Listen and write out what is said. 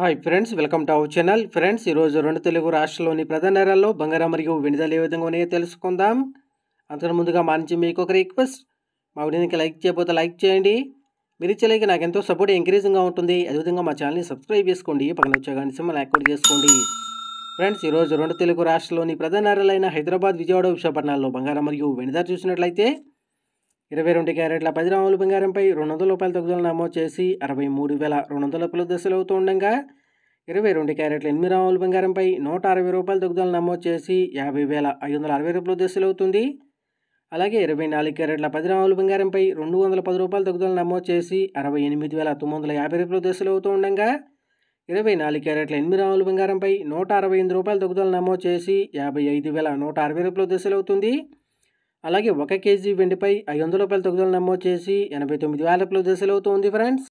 Hi friends, welcome to our channel. Friends, ఈరోజు రెండు తెలుగు రాష్ట్రాల్లోని ప్రధాన నగరాల్లో బంగారం మరియు వెండి ధరలు ఏ విధంగా ఉన్నాయో తెలుసుకుందాం. అంతకు ముందుగా మా నుంచి మీకు ఒక రిక్వెస్ట్, మా వీడియోకి లైక్ చేయకపోతే లైక్ చేయండి. మీరు ఇచ్చే లైక్ నాకు ఎంతో సపోర్ట్ ఎంకరేజింగ్గా ఉంటుంది. అదేవిధంగా మా ఛానల్ని సబ్స్క్రైబ్ చేసుకోండి, పక్కన వచ్చే గంట సింబల్ యాక్టివేట్ చేసుకోండి. ఫ్రెండ్స్, ఈరోజు రెండు తెలుగు రాష్ట్రాల్లోని ప్రధాన నగరాలైన హైదరాబాద్, విజయవాడ, విశాఖపట్నాల్లో బంగారం మరియు వెండి ధర చూసినట్లయితే 22 క్యారెట్ల 10 గ్రాముల బంగారంపై ₹200 తగ్గుదల నమోదు చేసి 63,200 దశలు అవుతూ ఉండగా, 22 క్యారెట్ల 8 గ్రాముల బంగారంపై ₹160 తగ్గుదల నమోదు చేసి 50,560 దశలు అవుతుంది. అలాగే 24 క్యారెట్ల 10 గ్రాముల బంగారంపై ₹210 తగ్గుదల నమోదు చేసి 68,950 దశలు అవుతూ ఉండగా, 24 క్యారెట్ల 8 గ్రాముల బంగారంపై ₹168 తగ్గుదల నమోదు చేసి 55,160 దశలు అవుతుంది. అలాగే 1 కేజీ వెండిపై ₹500 తగ్గుదల నమోదు చేసి 89,000 దశలు అవుతుంది. ఫ్రెండ్స్.